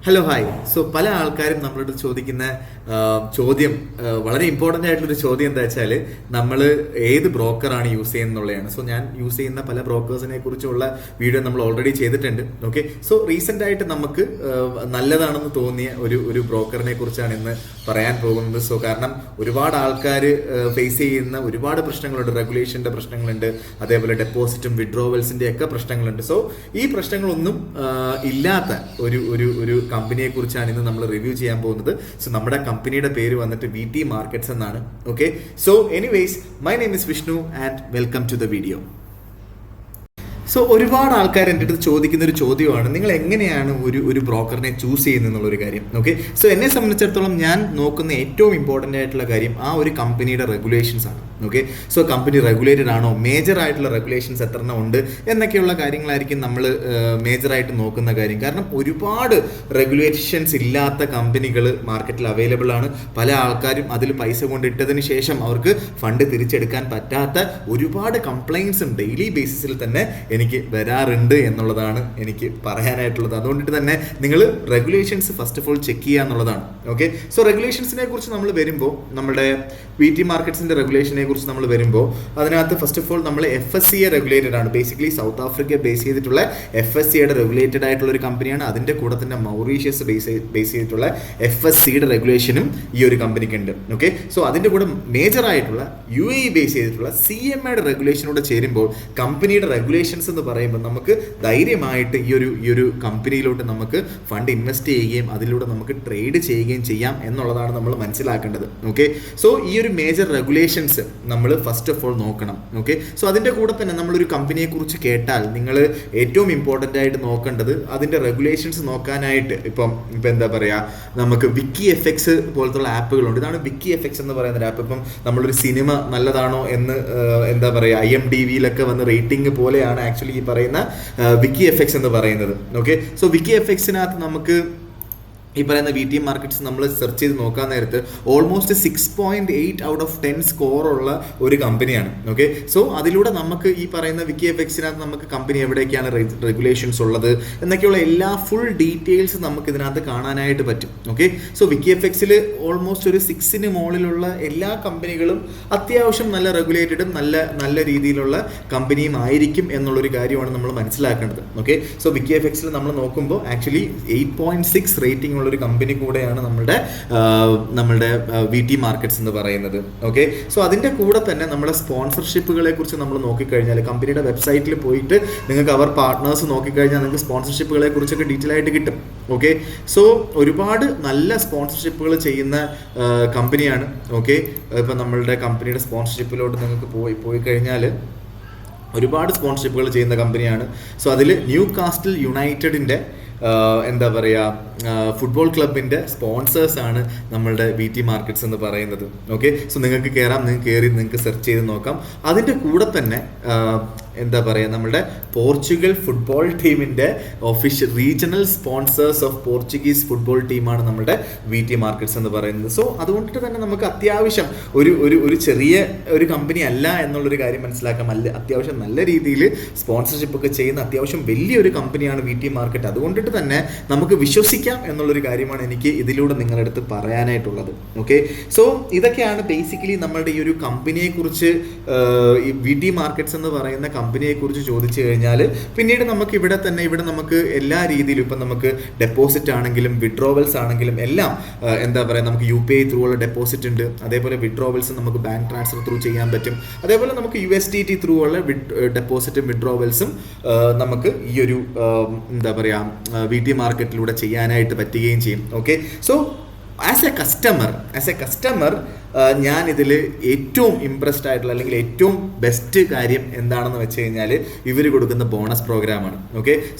Hello hi. പല ആൾക്കാരും നമ്മളോട് ചോദിക്കുന്ന ചോദ്യം, വളരെ ഇമ്പോർട്ടൻ്റ് ആയിട്ടുള്ളൊരു ചോദ്യം എന്താ വെച്ചാൽ നമ്മൾ ഏത് ബ്രോക്കറാണ് യൂസ് ചെയ്യുന്നതുള്ളതാണ്. ഞാൻ യൂസ് ചെയ്യുന്ന പല ബ്രോക്കേഴ്സിനെ കുറിച്ചുള്ള വീഡിയോ നമ്മൾ ഓൾറെഡി ചെയ്തിട്ടുണ്ട്. ഓക്കെ, റീസെൻ്റ് ആയിട്ട് നമുക്ക് നല്ലതാണെന്ന് തോന്നിയ ഒരു ബ്രോക്കറിനെ കുറിച്ചാണ് ഇന്ന് പറയാൻ പോകുന്നത്. കാരണം ഒരുപാട് ആൾക്കാർ ഫേസ് ചെയ്യുന്ന ഒരുപാട് പ്രശ്നങ്ങളുണ്ട്. റെഗുലേഷൻ്റെ പ്രശ്നങ്ങളുണ്ട്, അതേപോലെ ഡെപ്പോസിറ്റും വിഡ്രോവൽസിൻ്റെ ഒക്കെ പ്രശ്നങ്ങളുണ്ട്. ഈ പ്രശ്നങ്ങളൊന്നും ഇല്ലാത്ത ഒരു കമ്പനിയെ കുറിച്ചാണ് ഇന്ന് നമ്മൾ റിവ്യൂ ചെയ്യാൻ പോകുന്നത്. നമ്മുടെ കമ്പനിയുടെ പേര് വന്നിട്ട് VT മാർക്കറ്റ്സ് എന്നാണ്. Okay, anyways my name is Vishnu and welcome to the video. ഒരുപാട് ആൾക്കാർ എൻ്റെ അടുത്ത് ചോദിക്കുന്ന ഒരു ചോദ്യമാണ്, നിങ്ങൾ എങ്ങനെയാണ് ഒരു ബ്രോക്കറിനെ ചൂസ് ചെയ്യുന്നത് എന്നുള്ളൊരു കാര്യം. ഓക്കെ, എന്നെ സംബന്ധിച്ചിടത്തോളം ഞാൻ നോക്കുന്ന ഏറ്റവും ഇമ്പോർട്ടൻ്റ് ആയിട്ടുള്ള കാര്യം ആ ഒരു കമ്പനിയുടെ റെഗുലേഷൻസ് ആണ്. ഓക്കെ, കമ്പനി റെഗുലേറ്റഡ് ആണോ, മേജർ ആയിട്ടുള്ള റെഗുലേഷൻസ് എത്ര എണ്ണം ഉണ്ട് എന്നൊക്കെയുള്ള കാര്യങ്ങളായിരിക്കും നമ്മൾ മേജറായിട്ട് നോക്കുന്ന കാര്യം. കാരണം ഒരുപാട് റെഗുലേഷൻസ് ഇല്ലാത്ത കമ്പനികൾ മാർക്കറ്റിൽ അവൈലബിൾ ആണ്. പല ആൾക്കാരും അതിൽ പൈസ കൊണ്ടിട്ടതിന് ശേഷം അവർക്ക് ഫണ്ട് തിരിച്ചെടുക്കാൻ പറ്റാത്ത ഒരുപാട് കംപ്ലൈൻസും ഡെയിലി ബേസിസിൽ തന്നെ എനിക്ക് വരാറുണ്ട് എന്നുള്ളതാണ് എനിക്ക് പറയാനായിട്ടുള്ളത്. അതുകൊണ്ടിട്ട് തന്നെ നിങ്ങൾ regulations first of all check ചെയ്യുക എന്നുള്ളതാണ്. ഓക്കെ, റെഗുലേഷൻസിനെ കുറിച്ച് നമ്മൾ വരുമ്പോൾ, നമ്മുടെ VT മാർക്കറ്റ്സിന്റെ റെഗുലേഷനെ കുറിച്ച് നമ്മൾ വരുമ്പോൾ അതിനകത്ത് ഫസ്റ്റ് ഓഫ് ഓൾ നമ്മൾ FSCA റെഗുലേറ്റഡ് ആണ്. ബേസിക്കലി സൗത്ത് ആഫ്രിക്ക ബേസ് ചെയ്തിട്ടുള്ള FSCയുടെ റെഗുലേറ്റഡ് ആയിട്ടുള്ള ഒരു കമ്പനിയാണ്. അതിന്റെ കൂടെ തന്നെ മൗറീഷ്യസ് ബേസ് ചെയ്തിട്ടുള്ള FSCയുടെ റെഗുലേഷനും ഈ ഒരു കമ്പനിക്ക് ഉണ്ട്. ഓക്കെ, അതിന്റെ കൂടെ മേജർ ആയിട്ടുള്ള UAE ബേസ് ചെയ്തിട്ടുള്ള CMAയുടെ റെഗുലേഷനോട് ചേരുമ്പോൾ കമ്പനിയുടെ റെഗുലേഷൻസ് എന്ന് പറയുമ്പോൾ നമുക്ക് ധൈര്യമായിട്ട് ഈ ഒരു കമ്പനിയിലോട്ട് നമുക്ക് ഫണ്ട് ഇൻവെസ്റ്റ് ചെയ്യുകയും അതിലൂടെ നമുക്ക് ട്രേഡ് ചെയ്യുകയും ചെയ്യാം എന്നുള്ളതാണ് നമ്മൾ മനസ്സിലാക്കേണ്ടത്. ഓക്കെ, ഈ ഒരു മേജർ റെഗുലേഷൻസ് നമ്മൾ ഫസ്റ്റ് ഓഫ് ഓൾ നോക്കണം. ഓക്കെ, അതിന്റെ കൂടെ തന്നെ നമ്മളൊരു കമ്പനിയെ കുറിച്ച് കേട്ടാൽ നിങ്ങൾ ഏറ്റവും ഇമ്പോർട്ടൻ്റ് ആയിട്ട് നോക്കേണ്ടത് അതിന്റെ റെഗുലേഷൻസ് നോക്കാനായിട്ട് ഇപ്പം എന്താ പറയുക, നമുക്ക് WikiFX പോലത്തുള്ള ആപ്പുകളുണ്ട്. ഇതാണ് WikiFX എന്ന് പറയുന്ന ആപ്പ്. ഇപ്പം നമ്മളൊരു സിനിമ നല്ലതാണോ എന്ന് എന്താ പറയുക, IMDbയിലൊക്കെ വന്ന് റേറ്റിംഗ് പോലെയാണ് ആക്ച്വലി ഈ പറയുന്ന WikiFX എന്ന് പറയുന്നത്. ഓക്കെ, WikiFXനകത്ത് നമുക്ക് ഈ പറയുന്ന VT മാർക്കറ്റ്സ് നമ്മൾ സെർച്ച് ചെയ്ത് നോക്കാൻ നേരത്ത് ഓൾമോസ്റ്റ് 6.8 ഔട്ട് ഓഫ് 10 സ്കോർ ഉള്ള ഒരു കമ്പനിയാണ്. ഓക്കെ, അതിലൂടെ നമുക്ക് ഈ പറയുന്ന WikiFXനകത്ത് നമുക്ക് കമ്പനി എവിടേക്കാണ് റെഗുലേഷൻസ് ഉള്ളത് എന്നൊക്കെയുള്ള എല്ലാ ഫുൾ ഡീറ്റെയിൽസ് നമുക്ക് ഇതിനകത്ത് കാണാനായിട്ട് പറ്റും. ഓക്കെ, WikiFXൽ ഓൾമോസ്റ്റ് ഒരു 6ന് മുകളിലുള്ള എല്ലാ കമ്പനികളും അത്യാവശ്യം നല്ല റെഗുലേറ്റഡും നല്ല രീതിയിലുള്ള കമ്പനിയും ആയിരിക്കും എന്നുള്ളൊരു കാര്യമാണ് നമ്മൾ മനസ്സിലാക്കേണ്ടത്. ഓക്കെ, WikiFXൽ നമ്മൾ നോക്കുമ്പോൾ ആക്ച്വലി 8.6 റേറ്റിംഗ് ഒരു കമ്പനി കൂടെയാണ് നമ്മളുടെ VT മാർക്കറ്റ്സ് എന്ന് പറയുന്നത്. ഓക്കെ, അതിന്റെ കൂടെ തന്നെ നമ്മുടെ സ്പോൺസർഷിപ്പുകളെ കുറിച്ച് നമ്മൾ നോക്കിക്കഴിഞ്ഞാൽ കമ്പനിയുടെ വെബ്സൈറ്റിൽ പോയിട്ട് നിങ്ങൾക്ക് അവർ പാർട്ട്നേഴ്സ് നോക്കിക്കഴിഞ്ഞാൽ നിങ്ങൾക്ക് സ്പോൺസർഷിപ്പുകളെ കുറിച്ചൊക്കെ ഡീറ്റെയിൽ ആയിട്ട് കിട്ടും. ഓക്കെ, ഒരുപാട് നല്ല സ്പോൺസർഷിപ്പുകൾ ചെയ്യുന്ന കമ്പനിയാണ്. ഓക്കെ, ഇപ്പം നമ്മളുടെ കമ്പനിയുടെ സ്പോൺസർഷിപ്പിലോട്ട് നിങ്ങൾക്ക് പോയി കഴിഞ്ഞാൽ ഒരുപാട് സ്പോൺസർഷിപ്പുകൾ ചെയ്യുന്ന കമ്പനിയാണ്. അതിൽ ന്യൂ കാസ്റ്റൽ യുണൈറ്റഡിൻ്റെ എന്താ പറയുക, ഫുട്ബോൾ ക്ലബിൻ്റെ സ്പോൺസേഴ്സ് ആണ് നമ്മളുടെ VT മാർക്കറ്റ്സ് എന്ന് പറയുന്നത്. ഓക്കെ, നിങ്ങൾക്ക് നിങ്ങൾക്ക് സെർച്ച് ചെയ്ത് നോക്കാം. അതിൻ്റെ കൂടെ തന്നെ എന്താ പറയുക, നമ്മുടെ പോർച്ചുഗൽ ഫുട്ബോൾ ടീമിൻ്റെ official regional sponsors of Portuguese football ടീമാണ് നമ്മുടെ VT മാർക്കറ്റ്സ് എന്ന് പറയുന്നത്. അതുകൊണ്ടിട്ട് തന്നെ നമുക്ക് അത്യാവശ്യം ഒരു ചെറിയ ഒരു കമ്പനി അല്ല എന്നുള്ളൊരു കാര്യം മനസ്സിലാക്കാം. അത്യാവശ്യം നല്ല രീതിയിൽ സ്പോൺസർഷിപ്പ് ഒക്കെ ചെയ്യുന്ന അത്യാവശ്യം വലിയൊരു കമ്പനിയാണ് VT മാർക്കറ്റ്. അതുകൊണ്ടിട്ട് തന്നെ നമുക്ക് വിശ്വസിക്കാം എന്നുള്ളൊരു കാര്യമാണ് എനിക്ക് ഇതിലൂടെ നിങ്ങളുടെ അടുത്ത് പറയാനായിട്ടുള്ളത്. ഓക്കെ, ഇതൊക്കെയാണ് ബേസിക്കലി നമ്മളുടെ ഈ ഒരു കമ്പനിയെ കുറിച്ച്, ഈ VT മാർക്കറ്റ്സ് എന്ന് പറയുന്ന കമ്പനിയെ കുറിച്ച് ചോദിച്ചു കഴിഞ്ഞാൽ പിന്നീട് നമുക്ക് ഇവിടെ നമുക്ക് എല്ലാ രീതിയിലും ഇപ്പം നമുക്ക് ഡെപ്പോസിറ്റ് ആണെങ്കിലും വിഡ്രോവൽസ് ആണെങ്കിലും എല്ലാം എന്താ പറയുക, നമുക്ക് UPI ത്രൂ ഉള്ള ഡെപ്പോസിറ്റ് ഉണ്ട്. അതേപോലെ വിഡ്രോവൽസ് നമുക്ക് ബാങ്ക് ട്രാൻസ്ഫർ ത്രൂ ചെയ്യാൻ പറ്റും. അതേപോലെ നമുക്ക് USDT ത്രൂ ഉള്ള ഡെപ്പോസിറ്റും വിഡ്രോവൽസും നമുക്ക് ഈ ഒരു എന്താ പറയുക VT മാർക്കറ്റിലൂടെ ചെയ്യാനായിട്ട് പറ്റുകയും ചെയ്യും. ഓക്കെ, ആസ് എ കസ്റ്റമർ ഞാൻ ഇതിൽ ഏറ്റവും ഇംപ്രസ്ഡ് ആയിട്ടുള്ള അല്ലെങ്കിൽ ഏറ്റവും ബെസ്റ്റ് കാര്യം എന്താണെന്ന് വെച്ച് കഴിഞ്ഞാൽ ഇവർ കൊടുക്കുന്ന ബോണസ് പ്രോഗ്രാമാണ്. ഓക്കെ,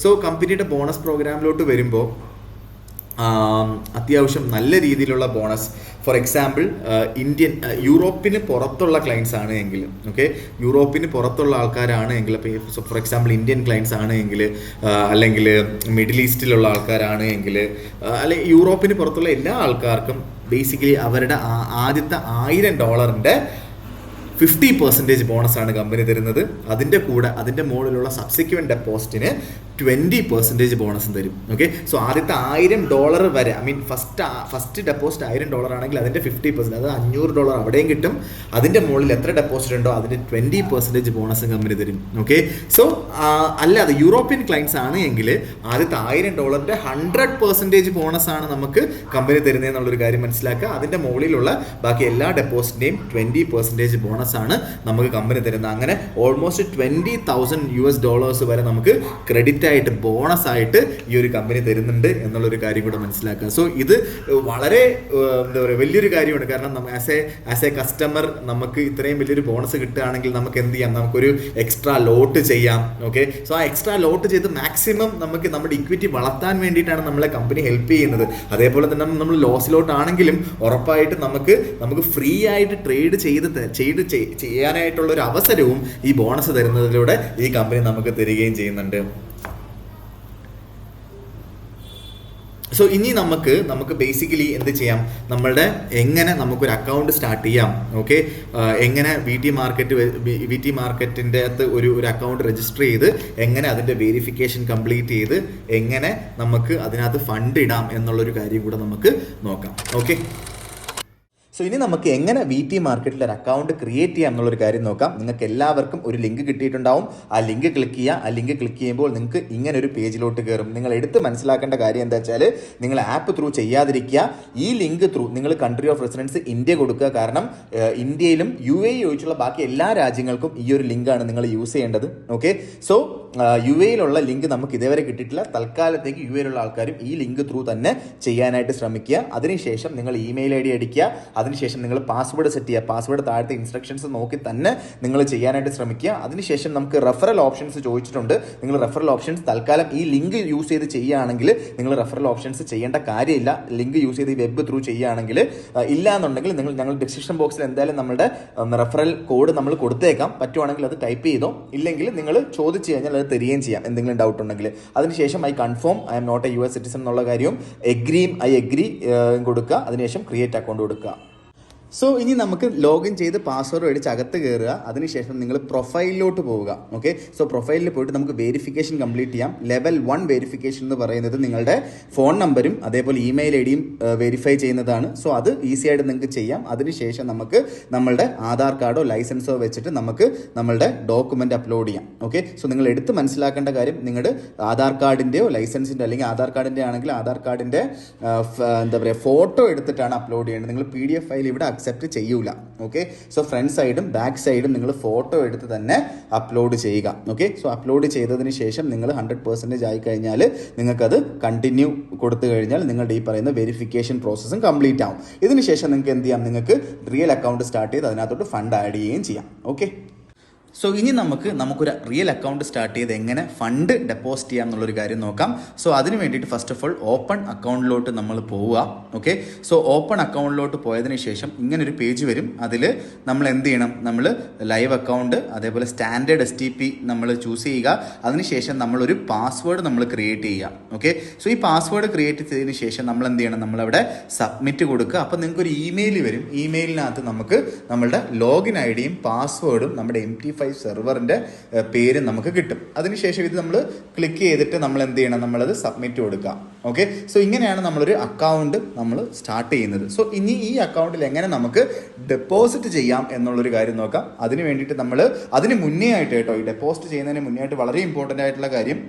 കമ്പനിയുടെ ബോണസ് പ്രോഗ്രാമിലോട്ട് വരുമ്പോൾ അത്യാവശ്യം നല്ല രീതിയിലുള്ള ബോണസ്. ഫോർ എക്സാമ്പിൾ യൂറോപ്പിന് പുറത്തുള്ള ക്ലയൻസ് ആണ് എങ്കിൽ, ഓക്കെ, യൂറോപ്പിന് പുറത്തുള്ള ആൾക്കാരാണ് എങ്കിൽ, ഫോർ എക്സാമ്പിൾ ഇന്ത്യൻ ക്ലയൻസ് ആണ് എങ്കിൽ, അല്ലെങ്കിൽ മിഡിൽ ഈസ്റ്റിലുള്ള ആൾക്കാരാണ് എങ്കിൽ, അല്ലെങ്കിൽ യൂറോപ്പിന് പുറത്തുള്ള എല്ലാ ആൾക്കാർക്കും ബേസിക്കലി അവരുടെ ആദ്യത്തെ $1000 50% ബോണസാണ് കമ്പനി തരുന്നത്. അതിൻ്റെ കൂടെ അതിൻ്റെ മുകളിലുള്ള സബ്സിക്വൻറ്റ് ഡെപ്പോസിറ്റിന് 20% ബോണസും തരും. ഓക്കെ, സോ ആദ്യത്തെ $1000 വരെ, ഐ മീൻ ഫസ്റ്റ് ഡെപ്പോസിറ്റ് $1000 ആണെങ്കിൽ അതിൻ്റെ 50%, അത് $500 അവിടെയും കിട്ടും. അതിൻ്റെ മുകളിൽ എത്ര ഡെപ്പോസിറ്റ് ഉണ്ടോ അതിൻ്റെ 20% ബോണസും കമ്പനി തരും. ഓക്കെ, സോ അല്ലാതെ യൂറോപ്യൻ ക്ലയൻസ് ആണ് എങ്കിൽ ആദ്യത്തെ $1000 100% ബോണസാണ് നമുക്ക് കമ്പനി തരുന്നത് എന്നുള്ളൊരു കാര്യം മനസ്സിലാക്കുക. അതിൻ്റെ മുകളിലുള്ള ബാക്കി എല്ലാ ഡെപ്പോസിറ്റിൻ്റെയും 20% ബോണസാണ് നമുക്ക് കമ്പനി തരുന്നത്. അങ്ങനെ ഓൾമോസ്റ്റ് $20,000 വരെ നമുക്ക് ക്രെഡിറ്റ് ആയിട്ട് ബോണസ് ആയിട്ട് ഈ ഒരു കമ്പനി തരുന്നുണ്ട് എന്നുള്ളൊരു കാര്യം കൂടെ മനസ്സിലാക്കുക. സോ ഇത് വളരെ എന്താ പറയുക വലിയൊരു കാര്യമാണ്. കാരണം ആസ് എ കസ്റ്റമർ നമുക്ക് ഇത്രയും വലിയൊരു ബോണസ് കിട്ടുകയാണെങ്കിൽ നമുക്ക് എന്ത് ചെയ്യാം, നമുക്കൊരു എക്സ്ട്രാ ലോട്ട് ചെയ്യാം. ഓക്കെ, സോ ആ എക്സ്ട്രാ ലോട്ട് ചെയ്ത് മാക്സിമം നമുക്ക് നമ്മുടെ ഇക്വിറ്റി വളർത്താൻ വേണ്ടിയിട്ടാണ് നമ്മളെ കമ്പനി ഹെൽപ്പ് ചെയ്യുന്നത്. അതേപോലെ തന്നെ നമ്മൾ ലോസിലോട്ടാണെങ്കിലും ഉറപ്പായിട്ട് നമുക്ക് ഫ്രീ ആയിട്ട് ട്രേഡ് ചെയ്യാനായിട്ടുള്ള ഒരു അവസരവും ഈ ബോണസ് തരുന്നതിലൂടെ ഈ കമ്പനി നമുക്ക് തരികയും ചെയ്യുന്നുണ്ട്. സോ ഇനി നമുക്ക് ബേസിക്കലി എന്ത് ചെയ്യാം, നമ്മളുടെ എങ്ങനെ നമുക്കൊരു അക്കൗണ്ട് സ്റ്റാർട്ട് ചെയ്യാം. ഓക്കെ, എങ്ങനെ വി ടി മാർക്കറ്റിൻ്റെ അകത്ത് ഒരു അക്കൗണ്ട് രജിസ്റ്റർ ചെയ്ത് എങ്ങനെ അതിൻ്റെ വെരിഫിക്കേഷൻ കംപ്ലീറ്റ് ചെയ്ത് എങ്ങനെ നമുക്ക് അതിനകത്ത് ഫണ്ട് ഇടാം എന്നുള്ളൊരു കാര്യം കൂടെ നമുക്ക് നോക്കാം. ഓക്കെ, സോ ഇനി നമുക്ക് എങ്ങനെ വി ടി മാർക്കറ്റിൽ ഒരു അക്കൗണ്ട് ക്രിയേറ്റ് ചെയ്യാം എന്നുള്ളൊരു കാര്യം നോക്കാം. നിങ്ങൾക്ക് എല്ലാവർക്കും ഒരു ലിങ്ക് കിട്ടിയിട്ടുണ്ടാവും. ആ ലിങ്ക് ക്ലിക്ക് ചെയ്യുക. ആ ലിങ്ക് ക്ലിക്ക് ചെയ്യുമ്പോൾ നിങ്ങൾക്ക് ഇങ്ങനെ ഒരു പേജിലോട്ട് കയറും. നിങ്ങൾ എടുത്ത് മനസ്സിലാക്കേണ്ട കാര്യം എന്താ വെച്ചാൽ, നിങ്ങൾ ആപ്പ് ത്രൂ ചെയ്യാതിരിക്കുക. ഈ ലിങ്ക് ത്രൂ നിങ്ങൾ കൺട്രി ഓഫ് റെസിഡൻസ് ഇന്ത്യ കൊടുക്കുക. കാരണം ഇന്ത്യയിലും UAE ഒഴിച്ചുള്ള ബാക്കി എല്ലാ രാജ്യങ്ങൾക്കും ഈ ഒരു ലിങ്കാണ് നിങ്ങൾ യൂസ് ചെയ്യേണ്ടത്. ഓക്കെ, സോ UAEയിലുള്ള ലിങ്ക് നമുക്ക് ഇതേവരെ കിട്ടിയിട്ടില്ല. തൽക്കാലത്തേക്ക് UAEയിലുള്ള ആൾക്കാരും ഈ ലിങ്ക് ത്രൂ തന്നെ ചെയ്യാനായിട്ട് ശ്രമിക്കുക. അതിനുശേഷം നിങ്ങൾ ഇമെയിൽ ID അടിക്കുക. അതിനുശേഷം നിങ്ങൾ പാസ്വേഡ് സെറ്റ് ചെയ്യുക. പാസ്വേഡ് താഴത്തെ ഇൻസ്ട്രക്ഷൻസ് നോക്കി തന്നെ നിങ്ങൾ ചെയ്യാനായിട്ട് ശ്രമിക്കുക. അതിനുശേഷം നമുക്ക് റെഫറൽ ഓപ്ഷൻസ് ചോദിച്ചിട്ടുണ്ട്. നിങ്ങൾ റെഫറൽ ഓപ്ഷൻസ് തൽക്കാലം ഈ ലിങ്ക് യൂസ് ചെയ്ത് ചെയ്യുകയാണെങ്കിൽ നിങ്ങൾ റെഫറൽ ഓപ്ഷൻസ് ചെയ്യേണ്ട കാര്യമില്ല. ലിങ്ക് യൂസ് ചെയ്ത് വെബ് ത്രൂ ചെയ്യുകയാണെങ്കിൽ ഇല്ല എന്നുണ്ടെങ്കിൽ ഞങ്ങൾ ഡിസ്ക്രിപ്ഷൻ ബോക്സിൽ എന്തായാലും നമ്മുടെ റെഫറൽ കോഡ് നമ്മൾ കൊടുത്തേക്കാം. പറ്റുവാണെങ്കിൽ അത് ടൈപ്പ് ചെയ്തോ, ഇല്ലെങ്കിൽ നിങ്ങൾ ചോദിച്ചു കഴിഞ്ഞാൽ അത് തരികയും ചെയ്യാം എന്തെങ്കിലും ഡൗട്ട് ഉണ്ടെങ്കിൽ. അതിനുശേഷം I confirm I am not a US citizen എന്നുള്ള കാര്യവും ഐ എഗ്രി കൊടുക്കുക. അതിനുശേഷം ക്രിയേറ്റ് അക്കൗണ്ട് കൊടുക്കുക. സോ ഇനി നമുക്ക് ലോഗിൻ ചെയ്ത് പാസ്വേഡ് അടിച്ച് അകത്ത് കയറുക. അതിനുശേഷം നിങ്ങൾ പ്രൊഫൈലിലോട്ട് പോവുക. ഓക്കെ, സോ പ്രൊഫൈലിൽ പോയിട്ട് നമുക്ക് വെരിഫിക്കേഷൻ കംപ്ലീറ്റ് ചെയ്യാം. ലെവൽ 1 വെരിഫിക്കേഷൻ എന്ന് പറയുന്നത് നിങ്ങളുടെ ഫോൺ നമ്പറും അതേപോലെ ഇമെയിൽ ID യും വെരിഫൈ ചെയ്യുന്നതാണ്. സോ അത് ഈസി ആയിട്ട് നിങ്ങൾക്ക് ചെയ്യാം. അതിനുശേഷം നമുക്ക് നമ്മളുടെ ആധാർ കാർഡോ ലൈസൻസോ വെച്ചിട്ട് നമുക്ക് നമ്മളുടെ ഡോക്യുമെന്റ് അപ്ലോഡ് ചെയ്യാം. ഓക്കെ, സോ നിങ്ങൾ എടുത്ത് മനസ്സിലാക്കേണ്ട കാര്യം, നിങ്ങളുടെ ആധാർ കാർഡിൻ്റെയോ ലൈസൻസിൻ്റെ അല്ലെങ്കിൽ ആധാർ കാർഡിൻ്റെ ആണെങ്കിൽ ആധാർ കാർഡിൻ്റെ എന്താ പറയുക ഫോട്ടോ എടുത്തിട്ടാണ് അപ്ലോഡ് ചെയ്യേണ്ടത്. നിങ്ങൾ PDF ഫയൽ ഇവിടെ അക്സെപ്റ്റ് ചെയ്യൂല. ഓക്കെ, സോ ഫ്രണ്ട് സൈഡും ബാക്ക് സൈഡും നിങ്ങൾ ഫോട്ടോ എടുത്ത് തന്നെ അപ്ലോഡ് ചെയ്യുക. ഓക്കെ, സോ അപ്ലോഡ് ചെയ്തതിന് ശേഷം നിങ്ങൾ 100% ആയി കഴിഞ്ഞാൽ നിങ്ങൾക്കത് കണ്ടിന്യൂ കൊടുത്തു കഴിഞ്ഞാൽ നിങ്ങളുടെ ഈ പറയുന്ന വെരിഫിക്കേഷൻ പ്രോസസ്സും കംപ്ലീറ്റ് ആവും. ഇതിനുശേഷം നിങ്ങൾക്ക് എന്ത് ചെയ്യാം, നിങ്ങൾക്ക് റിയൽ അക്കൗണ്ട് സ്റ്റാർട്ട് ചെയ്ത് അതിനകത്തോട്ട് ഫണ്ട് ആഡ് ചെയ്യുകയും ചെയ്യാം. ഓക്കെ, സോ ഇനി നമുക്കൊരു റിയൽ അക്കൗണ്ട് സ്റ്റാർട്ട് ചെയ്ത് എങ്ങനെ ഫണ്ട് ഡെപ്പോസിറ്റ് ചെയ്യാം എന്നുള്ളൊരു കാര്യം നോക്കാം. സോ അതിന് വേണ്ടിയിട്ട് ഫസ്റ്റ് ഓഫ് ഓൾ ഓപ്പൺ അക്കൗണ്ടിലോട്ട് നമ്മൾ പോവുക. ഓക്കെ, സോ ഓപ്പൺ അക്കൗണ്ടിലോട്ട് പോയതിന് ശേഷം ഇങ്ങനൊരു പേജ് വരും. അതിൽ നമ്മൾ എന്ത് ചെയ്യണം, നമ്മൾ ലൈവ് അക്കൗണ്ട് അതേപോലെ സ്റ്റാൻഡേർഡ് STP നമ്മൾ ചൂസ് ചെയ്യുക. അതിനുശേഷം നമ്മളൊരു പാസ്വേഡ് നമ്മൾ ക്രിയേറ്റ് ചെയ്യുക. ഓക്കെ, സോ ഈ പാസ്വേഡ് ക്രിയേറ്റ് ചെയ്തതിന് ശേഷം നമ്മൾ എന്ത് ചെയ്യണം, നമ്മളവിടെ സബ്മിറ്റ് കൊടുക്കുക. അപ്പോൾ നിങ്ങൾക്കൊരു ഇമെയിൽ വരും. ഇമെയിലിനകത്ത് നമുക്ക് നമ്മളുടെ ലോഗിൻ ID യും പാസ്വേഡും നമ്മുടെ MT5 സെർവറിന്റെ പേര് നമുക്ക് കിട്ടും. അതിനുശേഷം ഇത് നമ്മൾ ക്ലിക്ക് ചെയ്തിട്ട് നമ്മൾ എന്ത് ചെയ്യണം, നമ്മളത് സബ്മിറ്റ് കൊടുക്കുക. ഓക്കെ, സോ ഇങ്ങനെയാണ് നമ്മളൊരു അക്കൗണ്ട് നമ്മൾ സ്റ്റാർട്ട് ചെയ്യുന്നത്. സോ ഇനി ഈ അക്കൗണ്ടിൽ എങ്ങനെ നമുക്ക് ഡെപ്പോസിറ്റ് ചെയ്യാം എന്നുള്ളൊരു കാര്യം നോക്കാം. അതിന് വേണ്ടിയിട്ട് അതിന് മുന്നേ ആയിട്ട് കേട്ടോ, ഈ ഡെപ്പോസിറ്റ് ചെയ്യുന്നതിന് മുന്നേ ആയിട്ട് വളരെ ഇമ്പോർട്ടൻ്റ് ആയിട്ടുള്ള കാര്യം,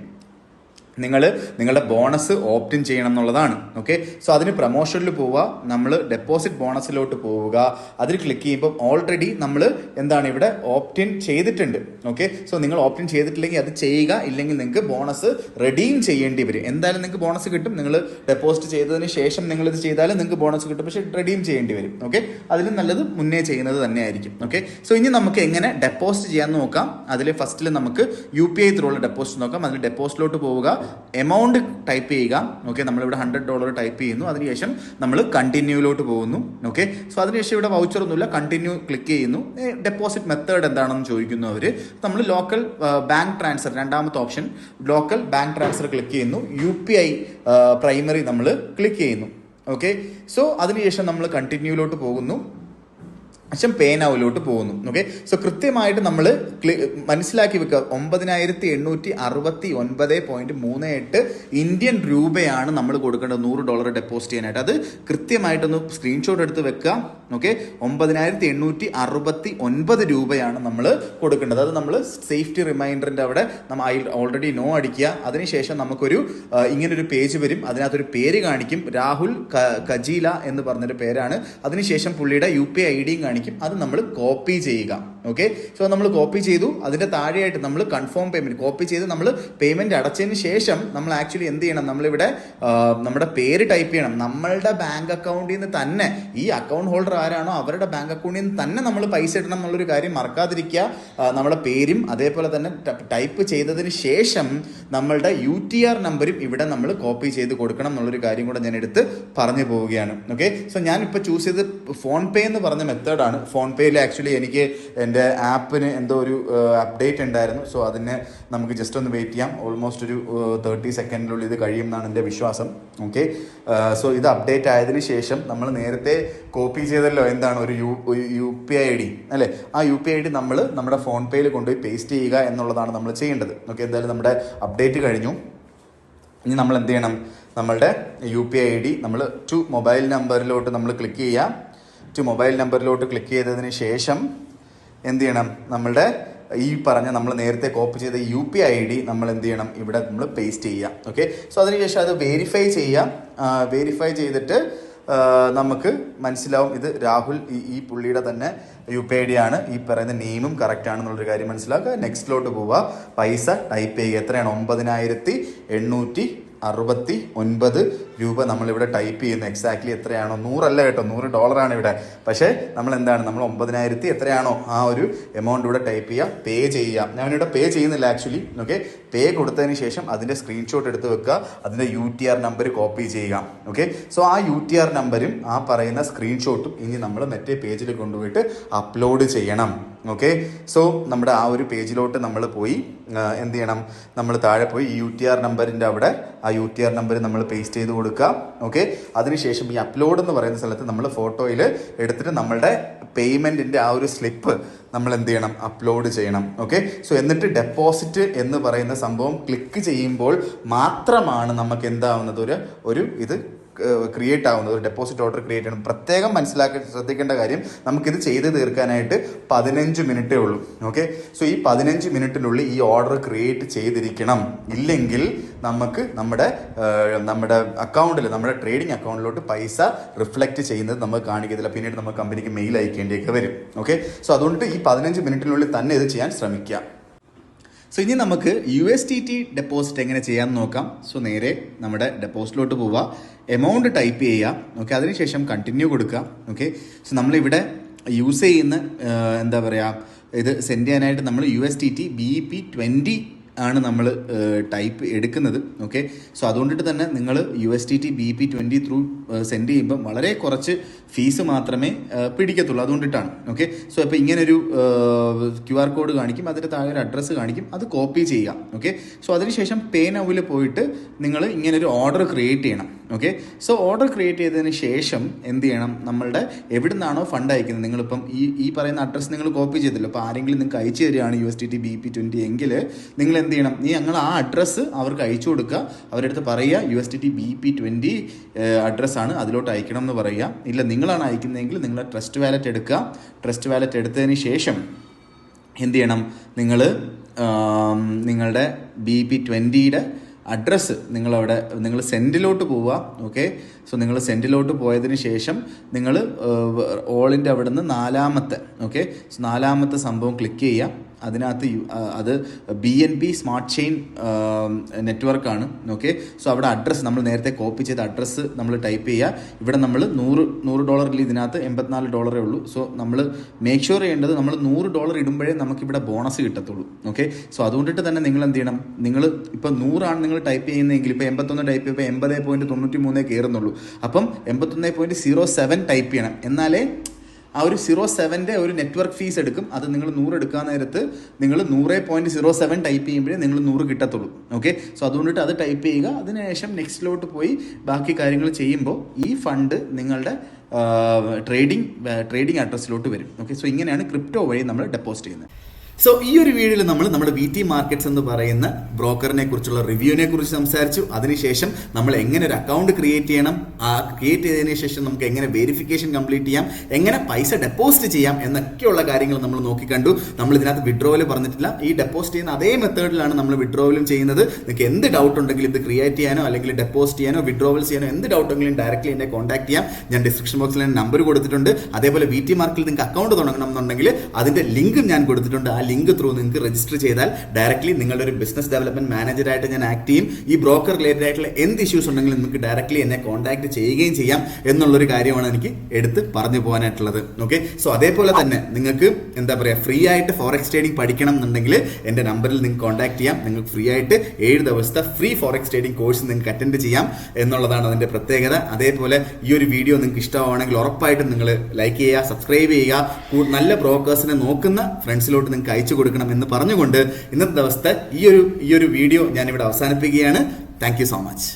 നിങ്ങളുടെ ബോണസ് ഓപ്റ്റ് ഇൻ ചെയ്യണം എന്നുള്ളതാണ്. ഓക്കെ, സോ അതിന് പ്രൊമോഷനിൽ പോവുക, നമ്മൾ ഡെപ്പോസിറ്റ് ബോണസിലോട്ട് പോവുക. അതിൽ ക്ലിക്ക് ചെയ്യുമ്പോൾ ഓൾറെഡി നമ്മൾ എന്താണ് ഇവിടെ ഓപ്റ്റ് ഇൻ ചെയ്തിട്ടുണ്ട്. ഓക്കെ, സോ നിങ്ങൾ ഓപ്റ്റ് ഇൻ ചെയ്തിട്ടില്ലെങ്കിൽ അത് ചെയ്യുക. ഇല്ലെങ്കിൽ നിങ്ങൾക്ക് ബോണസ് റെഡീം ചെയ്യേണ്ടി വരും. എന്തായാലും നിങ്ങൾക്ക് ബോണസ് കിട്ടും. നിങ്ങൾ ഡെപ്പോസിറ്റ് ചെയ്തതിന് ശേഷം നിങ്ങൾ ഇത് ചെയ്താലും നിങ്ങൾക്ക് ബോണസ് കിട്ടും, പക്ഷേ റെഡീം ചെയ്യേണ്ടി വരും. ഓക്കെ, അതിലും നല്ലത് മുന്നേ ചെയ്യുന്നത് തന്നെയായിരിക്കും. ഓക്കെ, സോ ഇനി നമുക്ക് എങ്ങനെ ഡെപ്പോസിറ്റ് ചെയ്യാൻ നോക്കാം. അതിൽ ഫസ്റ്റിൽ നമുക്ക് UPI ത്രൂ ഉള്ള ഡെപ്പോസിറ്റ് നോക്കാം. അതിൽ ഡെപ്പോസിറ്റിലോട്ട് പോവുക, എമൗണ്ട് ടൈപ്പ് ചെയ്യുക. ഓക്കെ, നമ്മളിവിടെ $100 ടൈപ്പ് ചെയ്യുന്നു. അതിനുശേഷം നമ്മൾ കണ്ടിന്യൂയിലോട്ട് പോകുന്നു. ഓക്കെ, സോ അതിനുശേഷം ഇവിടെ വൗച്ചർ ഒന്നുമില്ല, കണ്ടിന്യൂ ക്ലിക്ക് ചെയ്യുന്നു. ഡെപ്പോസിറ്റ് മെത്തേഡ് എന്താണെന്ന് ചോദിക്കുന്നു അവർ. നമ്മൾ ലോക്കൽ ബാങ്ക് ട്രാൻസ്ഫർ, രണ്ടാമത്തെ option local bank transfer click ചെയ്യുന്നു. UPI പ്രൈമറി നമ്മൾ ക്ലിക്ക് ചെയ്യുന്നു. ഓക്കെ, സോ അതിനുശേഷം നമ്മൾ കണ്ടിന്യൂയിലോട്ട് പോകുന്നു. പേ നൗവിലോട്ട് പോകുന്നു. ഓക്കെ, സോ കൃത്യമായിട്ട് നമ്മൾ മനസ്സിലാക്കി വെക്കുക, 9869.38 ഇന്ത്യൻ രൂപയാണ് നമ്മൾ കൊടുക്കേണ്ടത് $100 ഡെപ്പോസിറ്റ് ചെയ്യാനായിട്ട്. അത് കൃത്യമായിട്ടൊന്ന് സ്ക്രീൻഷോട്ട് എടുത്ത് വെക്കുക. ഓക്കെ, 9869 രൂപയാണ് നമ്മൾ കൊടുക്കേണ്ടത്. അത് നമ്മൾ സേഫ്റ്റി റിമൈൻഡറിന്റെ അവിടെ നമ്മൾ ഓൾറെഡി നോ അടിക്കുക. അതിനുശേഷം നമുക്കൊരു ഇങ്ങനൊരു പേജ് വരും, അതിനകത്തൊരു പേര് കാണിക്കും, രാഹുൽ കജീല എന്ന് പറഞ്ഞൊരു പേരാണ്. അതിനുശേഷം പുള്ളിയുടെ UPI ID കാണിക്കും. അത് നമ്മൾ കോപ്പി ചെയ്യുക. ഓക്കെ, സോ നമ്മൾ കോപ്പി ചെയ്തു. അതിന്റെ താഴെയായിട്ട് നമ്മൾ കൺഫേം പേയ്മെന്റ് കോപ്പി ചെയ്ത് നമ്മൾ പേയ്മെന്റ് അടച്ചതിന് ശേഷം നമ്മൾ ആക്ച്വലി എന്ത് ചെയ്യണം, നമ്മളിവിടെ നമ്മുടെ പേര് ടൈപ്പ് ചെയ്യണം. നമ്മളുടെ ബാങ്ക് അക്കൗണ്ടിൽ നിന്ന് തന്നെ, ഈ അക്കൗണ്ട് ഹോൾഡർ ആരാണോ അവരുടെ ബാങ്ക് അക്കൗണ്ടിൽ നിന്ന് തന്നെ നമ്മൾ പൈസ ഇടണം എന്നുള്ളൊരു കാര്യം മറക്കാതിരിക്കുക. നമ്മുടെ പേരും അതേപോലെ തന്നെ ടൈപ്പ് ചെയ്തതിന് ശേഷം നമ്മളുടെ UTR നമ്പരും ഇവിടെ നമ്മൾ കോപ്പി ചെയ്ത് കൊടുക്കണം എന്നുള്ളൊരു കാര്യം കൂടെ ഞാൻ എടുത്ത് പറഞ്ഞു പോവുകയാണ്. ഓക്കെ, സോ ഞാനിപ്പോൾ ചൂസ് ചെയ്ത് ഫോൺ പേ എന്ന് പറഞ്ഞ മെത്തേഡാണ്. ഫോൺ പേയിൽ ആക്ച്വലി എനിക്ക് എൻ്റെ ആപ്പിന് എന്തോ ഒരു അപ്ഡേറ്റ് ഉണ്ടായിരുന്നു. സോ അതിന് നമുക്ക് ജസ്റ്റ് ഒന്ന് വെയിറ്റ് ചെയ്യാം. ഓൾമോസ്റ്റ് ഒരു 30 സെക്കൻഡിനുള്ളിൽ ഇത് കഴിയും എന്നാണ് എൻ്റെ വിശ്വാസം. ഓക്കെ, സോ ഇത് അപ്ഡേറ്റ് ആയതിനു ശേഷം നമ്മൾ നേരത്തെ കോപ്പി ചെയ്തല്ലോ എന്താണ് ഒരു UPI ID അല്ലേ, ആ UPI ID നമ്മൾ നമ്മുടെ ഫോൺ പേയിൽ കൊണ്ടുപോയി പേസ്റ്റ് ചെയ്യുക എന്നുള്ളതാണ് നമ്മൾ ചെയ്യേണ്ടത്. ഓക്കെ, എന്തായാലും നമ്മുടെ അപ്ഡേറ്റ് കഴിഞ്ഞു. ഇനി നമ്മൾ എന്ത് ചെയ്യണം, നമ്മളുടെ UPI ID നമ്മൾ ടു മൊബൈൽ നമ്പറിലോട്ട് നമ്മൾ ക്ലിക്ക് ചെയ്യാം. മൊബൈൽ നമ്പറിലോട്ട് ക്ലിക്ക് ചെയ്തതിന് ശേഷം എന്ത് ചെയ്യണം, നമ്മളുടെ ഈ പറഞ്ഞ നമ്മൾ നേരത്തെ കോപ്പി ചെയ്ത UPI ID നമ്മൾ എന്ത് ചെയ്യണം, ഇവിടെ നമ്മൾ പേസ്റ്റ് ചെയ്യാം. ഓക്കെ, സോ അതിനുശേഷം അത് വെരിഫൈ ചെയ്യാം. വെരിഫൈ ചെയ്തിട്ട് നമുക്ക് മനസ്സിലാവും ഇത് രാഹുൽ ഈ പുള്ളിയുടെ തന്നെ UPI ID ആണ്, ഈ പറയുന്ന നെയിമും കറക്റ്റ് ആണെന്നുള്ളൊരു കാര്യം മനസ്സിലാക്കുക. നെക്സ്റ്റിലോട്ട് പോവുക, പൈസ ടൈപ്പ് ചെയ്യുക. എത്രയാണ്, 9869 രൂപ നമ്മളിവിടെ ടൈപ്പ് ചെയ്യുന്നത്. എക്സാക്ട്ലി എത്രയാണോ, 100 അല്ല കേട്ടോ, $100 ഇവിടെ. പക്ഷേ നമ്മൾ എന്താണ്, നമ്മൾ 9000 എത്രയാണോ ആ ഒരു എമൗണ്ട് ഇവിടെ ടൈപ്പ് ചെയ്യുക, പേ ചെയ്യുക. ഞാനിവിടെ പേ ചെയ്യുന്നില്ല ആക്ച്വലി. ഓക്കെ, പേ കൊടുത്തതിന് ശേഷം അതിൻ്റെ സ്ക്രീൻഷോട്ട് എടുത്ത് വെക്കുക, അതിൻ്റെ UTR നമ്പർ കോപ്പി ചെയ്യുക. ഓക്കെ, സോ ആ UTR നമ്പരും ആ പറയുന്ന സ്ക്രീൻഷോട്ടും ഇനി നമ്മൾ മറ്റേ പേജിൽ കൊണ്ടുപോയിട്ട് അപ്ലോഡ് ചെയ്യണം. ഓക്കെ, സോ നമ്മുടെ ആ ഒരു പേജിലോട്ട് നമ്മൾ പോയി എന്ത് ചെയ്യണം, നമ്മൾ താഴെ പോയി UTR നമ്പറിൻ്റെ അവിടെ ആ UTR നമ്പർ നമ്മൾ പേസ്റ്റ് ചെയ്ത് കൊടുക്കുക. ഓക്കെ, അതിനുശേഷം ഈ അപ്ലോഡ് എന്ന് പറയുന്ന സ്ഥലത്ത് നമ്മൾ ഫോട്ടോയിൽ എടുത്തിട്ട് നമ്മളുടെ പേയ്മെൻറ്റിൻ്റെ ആ ഒരു സ്ലിപ്പ് നമ്മൾ എന്ത് ചെയ്യണം, അപ്ലോഡ് ചെയ്യണം. ഓക്കെ, സോ എന്നിട്ട് ഡെപ്പോസിറ്റ് എന്ന് പറയുന്ന സംഭവം ക്ലിക്ക് ചെയ്യുമ്പോൾ മാത്രമാണ് നമുക്ക് എന്താവുന്നത്, ഒരു ഇത് ക്രിയേറ്റ് ആവുന്നത്, ഒരു ഡെപ്പോസിറ്റ് ഓർഡർ ക്രിയേറ്റ് ചെയ്യണം. പ്രത്യേകം ശ്രദ്ധിക്കേണ്ട കാര്യം, നമുക്കിത് ചെയ്ത് തീർക്കാനായിട്ട് 15 മിനിറ്റേ ഉള്ളൂ. ഓക്കെ, സോ ഈ 15 മിനിറ്റിനുള്ളിൽ ഈ ഓർഡർ ക്രിയേറ്റ് ചെയ്തിരിക്കണം. ഇല്ലെങ്കിൽ നമുക്ക് നമ്മുടെ അക്കൗണ്ടിൽ, നമ്മുടെ ട്രേഡിംഗ് അക്കൗണ്ടിലോട്ട് പൈസ റിഫ്ലക്റ്റ് ചെയ്യുന്നത് നമുക്ക് കാണിക്കത്തില്ല. പിന്നീട് നമുക്ക് കമ്പനിക്ക് മെയിൽ അയക്കേണ്ടിയൊക്കെ വരും. ഓക്കെ, സോ അതുകൊണ്ട് ഈ 15 മിനിറ്റിനുള്ളിൽ തന്നെ ഇത് ചെയ്യാൻ ശ്രമിക്കുക. സോ ഇനി നമുക്ക് USDT ഡെപ്പോസിറ്റ് എങ്ങനെ ചെയ്യാമെന്ന് നോക്കാം. സോ നേരെ നമ്മുടെ ഡെപ്പോസിറ്റിലോട്ട് പോവുക, എമൗണ്ട് ടൈപ്പ് ചെയ്യുക. ഓക്കെ, അതിനുശേഷം കണ്ടിന്യൂ കൊടുക്കുക. ഓക്കെ, സോ നമ്മളിവിടെ യൂസ് ചെയ്യുന്ന എന്താ പറയുക, ഇത് സെൻഡ് ചെയ്യാനായിട്ട് നമ്മൾ USDT BEP20 ആണ് നമ്മൾ ടൈപ്പ് എടുക്കുന്നത്. ഓക്കെ, സോ അതുകൊണ്ടിട്ട് തന്നെ നിങ്ങൾ USDT BEP20 ത്രൂ സെൻഡ് ചെയ്യുമ്പോൾ വളരെ കുറച്ച് ഫീസ് മാത്രമേ പിടിക്കത്തുള്ളൂ. അതുകൊണ്ടിട്ടാണ്. ഓക്കെ, സോ ഇപ്പോൾ ഇങ്ങനൊരു QR കോഡ് കാണിക്കും, അതിൻ്റെ താഴെ ഒരു അഡ്രസ്സ് കാണിക്കും, അത് കോപ്പി ചെയ്യുക. ഓക്കെ, സോ അതിനുശേഷം പേ നൗവിൽ പോയിട്ട് നിങ്ങൾ ഇങ്ങനൊരു ഓർഡർ ക്രിയേറ്റ് ചെയ്യണം. ഓക്കെ, സോ ഓർഡർ ക്രിയേറ്റ് ചെയ്തതിന് ശേഷം എന്ത് ചെയ്യണം, നമ്മളുടെ എവിടെ നിന്നാണോ ഫണ്ട് അയക്കുന്നത്, നിങ്ങളിപ്പം ഈ പറയുന്ന അഡ്രസ്സ് നിങ്ങൾ കോപ്പി ചെയ്തല്ലോ, അപ്പോൾ ആരെങ്കിലും നിങ്ങൾക്ക് അയച്ചു തരികയാണ് USDT BEP20 എങ്കിൽ നിങ്ങൾ എന്ത് ചെയ്യണം, ഞങ്ങൾ ആ അഡ്രസ്സ് അവർക്ക് അയച്ചു കൊടുക്കുക. അവരുടെ അടുത്ത് പറയുക USDT BEP20 അഡ്രസ്സാണ്, അതിലോട്ട് അയക്കണം എന്ന് പറയുക. ഇല്ല, നിങ്ങളാണ് അയക്കുന്നതെങ്കിൽ നിങ്ങൾ ട്രസ്റ്റ് വാലറ്റ് എടുക്കുക. ട്രസ്റ്റ് വാലറ്റ് എടുത്തതിന് ശേഷം എന്ത് ചെയ്യണം, നിങ്ങളുടെ BEP20യുടെ അഡ്രസ്സ് നിങ്ങൾ സെൻഡിലോട്ട് പോവുക. ഓക്കെ, സോ നിങ്ങൾ സെൻഡിലോട്ട് പോയതിന് ശേഷം നിങ്ങൾ ഓളിൻ്റെ അവിടെ നിന്ന് നാലാമത്തെ സംഭവം ക്ലിക്ക് ചെയ്യുക. അതിനകത്ത് അത് BNB സ്മാർട്ട് ചെയിൻ നെറ്റ്വർക്കാണ്. ഓക്കെ, സോ അവിടെ അഡ്രസ്സ് നമ്മൾ നേരത്തെ കോപ്പി ചെയ്ത അഡ്രസ്സ് നമ്മൾ ടൈപ്പ് ചെയ്യുക. ഇവിടെ നമ്മൾ $100 ഇതിനകത്ത് $84 ഉള്ളൂ. സോ നമ്മൾ മേക്ക് ഷുവർ ചെയ്യേണ്ടത് നമ്മൾ $100 ഇടുമ്പോഴേ നമുക്കിവിടെ ബോണസ് കിട്ടത്തുള്ളൂ. ഓക്കെ, സോ അതുകൊണ്ടിട്ട് തന്നെ നിങ്ങൾ എന്ത് ചെയ്യണം, നിങ്ങൾ ഇപ്പോൾ 100 നിങ്ങൾ ടൈപ്പ് ചെയ്യുന്നതെങ്കിൽ ഇപ്പോൾ 81 ടൈപ്പ് ചെയ്യുമ്പോൾ 80.93 കയറുന്നുള്ളൂ. അപ്പം 81.07 ടൈപ്പ് ചെയ്യണം. എന്നാലേ ആ ഒരു 07ൻ്റെ ഒരു നെറ്റ്വർക്ക് ഫീസ് എടുക്കും. അത് നിങ്ങൾ 100 എടുക്കാൻ നേരത്ത് നിങ്ങൾ 100.07 ടൈപ്പ് ചെയ്യുമ്പോഴേ നിങ്ങൾ 100 കിട്ടത്തുള്ളൂ. ഓക്കെ, സോ അതുകൊണ്ടിട്ട് അത് ടൈപ്പ് ചെയ്യുക. അതിനുശേഷം നെക്സ്റ്റിലോട്ട് പോയി ബാക്കി കാര്യങ്ങൾ ചെയ്യുമ്പോൾ ഈ ഫണ്ട് നിങ്ങളുടെ ട്രേഡിംഗ് അഡ്രസ്സിലോട്ട് വരും. ഓക്കെ, സോ ഇങ്ങനെയാണ് ക്രിപ്റ്റോ വഴി നമ്മൾ ഡെപ്പോസിറ്റ് ചെയ്യുന്നത്. സോ ഈ ഒരു വീഡിയോയിൽ നമ്മൾ നമ്മുടെ VT മാർക്കറ്റ്സ് എന്ന് പറയുന്ന ബ്രോക്കറിനെ കുറിച്ചുള്ള റിവ്യൂവിനെ കുറിച്ച് സംസാരിച്ചു. അതിനുശേഷം നമ്മൾ എങ്ങനെ ഒരു അക്കൗണ്ട് ക്രിയേറ്റ് ചെയ്യണം, ആ ക്രിയേറ്റ് ചെയ്തതിനു ശേഷം നമുക്ക് എങ്ങനെ വെരിഫിക്കേഷൻ കംപ്ലീറ്റ് ചെയ്യാം, എങ്ങനെ പൈസ ഡെപ്പോസിറ്റ് ചെയ്യാം എന്നൊക്കെയുള്ള കാര്യങ്ങൾ നമ്മൾ നോക്കിക്കണ്ടു. നമ്മൾ ഇതിനകത്ത് വിഡ്രോവൽ പറഞ്ഞിട്ടില്ല. ഈ ഡെപ്പോസിറ്റ് ചെയ്യുന്ന അതേ മെത്തേഡിലാണ് നമ്മൾ വിഡ്രോവലും ചെയ്യുന്നത്. നിങ്ങൾക്ക് എന്ത് ഡൗട്ട് ഉണ്ടെങ്കിലും ഇത് ക്രിയേറ്റ് ചെയ്യാനോ അല്ലെങ്കിൽ ഡെപ്പോസിറ്റ് ചെയ്യാനോ വിഡ്രോവൽ ചെയ്യാനോ എന്ത് ഡൗട്ട് ഉണ്ടെങ്കിലും ഡയറക്റ്റ്ലി എന്നെ കോൺടാക്ട് ചെയ്യാം. ഞാൻ ഡിസ്ക്രിപ്ഷൻ ബോക്സിൽ നമ്പർ കൊടുത്തിട്ടുണ്ട്. അതേപോലെ VT മാർക്കറ്റിൽ നിങ്ങൾക്ക് അക്കൗണ്ട് തുടങ്ങണം എന്നുണ്ടെങ്കിൽ അതിന്റെ ലിങ്കും ഞാൻ കൊടുത്തിട്ടുണ്ട്. ആ ലിങ്ക് ത്രൂ നിങ്ങൾക്ക് രജിസ്റ്റർ ചെയ്താൽ ഡയറക്റ്റ്ലി നിങ്ങളുടെ ഒരു ബിസിനസ് ഡെവലപ്മെന്റ് മാനേജറായിട്ട് ഞാൻ ആക്ട് ചെയ്യും. ഈ ബ്രോക്കർ റിലേറ്റഡ് ആയിട്ടുള്ള എന്ത് ഇഷ്യൂസ് ഉണ്ടെങ്കിലും നിങ്ങൾക്ക് ഡയറക്റ്റ്ലി എന്നെ കോൺടാക്ട് ചെയ്യുകയും ചെയ്യാം എന്നുള്ളൊരു കാര്യമാണ് എനിക്ക് എടുത്ത് പറഞ്ഞു പോകാനായിട്ടുള്ളത്. ഓക്കെ, സോ അതേപോലെ തന്നെ നിങ്ങൾക്ക് എന്താ പറയുക, ഫ്രീ ആയിട്ട് ഫോറക്സ് ട്രേഡിംഗ് പഠിക്കണം എന്നുണ്ടെങ്കിൽ എൻ്റെ നമ്പറിൽ നിങ്ങൾക്ക് കോൺടാക്ട് ചെയ്യാം. നിങ്ങൾക്ക് ഫ്രീ ആയിട്ട് 7 ദിവസത്തെ ഫ്രീ ഫോറക്സ് ട്രേഡിംഗ് കോഴ്സ് നിങ്ങൾക്ക് അറ്റൻഡ് ചെയ്യാം എന്നുള്ളതാണ് അതിൻ്റെ പ്രത്യേകത. അതേപോലെ ഈ ഒരു വീഡിയോ നിങ്ങൾക്ക് ഇഷ്ടമാണെങ്കിൽ ഉറപ്പായിട്ടും നിങ്ങൾ ലൈക്ക് ചെയ്യുക, സബ്സ്ക്രൈബ് ചെയ്യുക. നല്ല ബ്രോക്കേഴ്സിനെ നോക്കുന്ന ഫ്രണ്ട്സിലോട്ട് നിങ്ങൾക്ക് അയച്ചു കൊടുക്കണം എന്ന് പറഞ്ഞുകൊണ്ട് ഇന്നത്തെ ദിവസത്തെ ഈ ഒരു വീഡിയോ ഞാനിവിടെ അവസാനിപ്പിക്കുകയാണ്. Thank you so much.